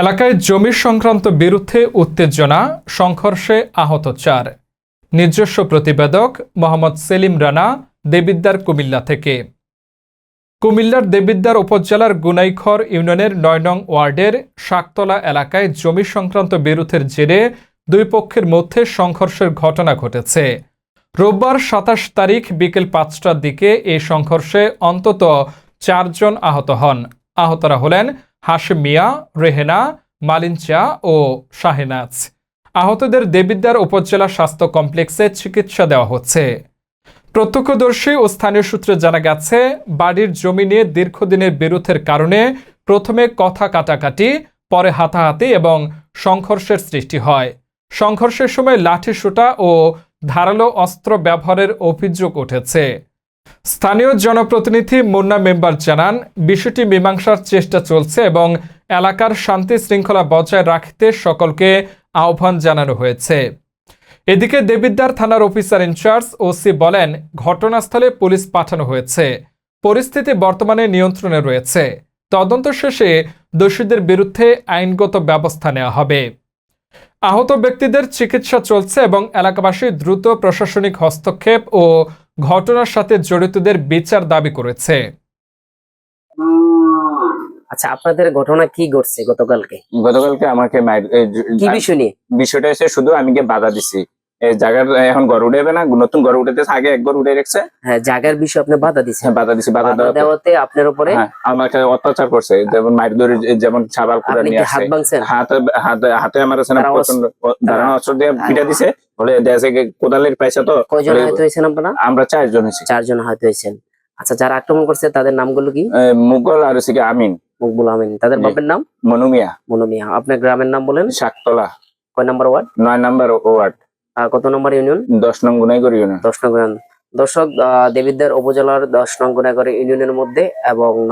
এলাকায় জমি সংক্রান্ত বিরুদ্ধে উত্তেজনা, সংঘর্ষে আহত ৪। নিজস্ব প্রতিবেদক মোহাম্মদ সেলিম রানা, দেবিদ্বার, কুমিল্লা থেকে। কুমিল্লার দেবিদ্বার উপজেলার গুনাইখর ইউনিয়নের ৯ নং ওয়ার্ডের শাকতলা এলাকায় জমি সংক্রান্ত বিরোধের জেরে দুই পক্ষের মধ্যে সংঘর্ষের ঘটনা ঘটেছে। রোববার ২৭ তারিখ বিকেল ৫টার দিকে এই সংঘর্ষে অন্তত ৪ জন আহত হন। আহতরা হলেন হাশেম মিয়া, রেহেনা, মালিঞ্চা ও শাহেনাজ। আহতদের দেবিদ্বার উপজেলা স্বাস্থ্য কমপ্লেক্সে চিকিৎসা দেওয়া হচ্ছে। প্রত্যক্ষদর্শী ও স্থানীয় সূত্রে জানা গেছে, বাড়ির জমি নিয়ে দীর্ঘদিনের বিরোধের কারণে প্রথমে কথা কাটাকাটি, পরে হাতাহাতি এবং সংঘর্ষের সৃষ্টি হয়। সংঘর্ষের সময় লাঠিসোঁটা ও ধারালো অস্ত্র ব্যবহারের অভিযোগ উঠেছে। স্থানীয় জনপ্রতিনিধি মুন্না মেম্বার জানান, বিষয়টি মীমাংসার চেষ্টা চলছে এবং এলাকার শান্তি শৃঙ্খলা বজায় রাখতে সকলকে আহ্বান জানানো হয়েছে। এদিকে দেবিদ্বার থানার অফিসার ইনচার্জ ওসি বলেন, ঘটনাস্থলে পুলিশ পাঠানো হয়েছে। পরিস্থিতি বর্তমানে নিয়ন্ত্রণে রয়েছে। তদন্ত শেষে দোষীদের বিরুদ্ধে আইনগত ব্যবস্থা নেওয়া হবে। আহত ব্যক্তিদের চিকিৎসা চলছে এবং এলাকাবাসী দ্রুত প্রশাসনিক হস্তক্ষেপ ও ঘটনার সাথে জড়িতদের বিচার দাবি করেছে। আচ্ছা, আপনাদের ঘটনা কি ঘটছে গতকালকে? আমাকে কি বিষয় নিয়ে? বিষয়টা হচ্ছে শুধু আমি বাধা দিছি। এই জায়গার এখন ঘর উঠেবে না, নতুন ঘর উঠেতেছে, আগে এক ঘর উঠে রেখেছে। হ্যাঁ, জায়গার বিষয়ে আপনি বাধা দিছেন? বাধা দিছি। বাধা দেওয়াতে আপনার উপরে আমাকে অত্যাচার করছে, যেমন মাইর ধরে, যেমন ছাবাল করে নিয়ে আসছে। হাত ভাঙছেন? হাতে আমার ধারণা অস্ত্র দিয়ে পিটা দিছে। বলে দেশে কোদালের পয়সা। তো কয়জন আহত হয়েছেন আপনারা? আমরা 4 জন হয়েছি। 4 জন আহত হয়েছেন। আচ্ছা, যারা আক্রমণ করছে তাদের নামগুলো কি? মুঘল আর আমিন। মকবুল আমিন। তাদের বাপের নাম? মনু মিয়া। মনু মিয়া। আপনার গ্রামের নাম বলেন? শাকতলা। কয় নম্বর ওয়ার্ড? 9 নম্বর ওয়ার্ড। কত নম্বর ইউনিয়ন? 10 নং গুনাইঘর ইউনিয়ন। 10 নং ইউনিয়ন। দর্শক, দেবিদ্বার উপজেলার 10 নং গুনাইঘর ইউনিয়নের মধ্যে এবং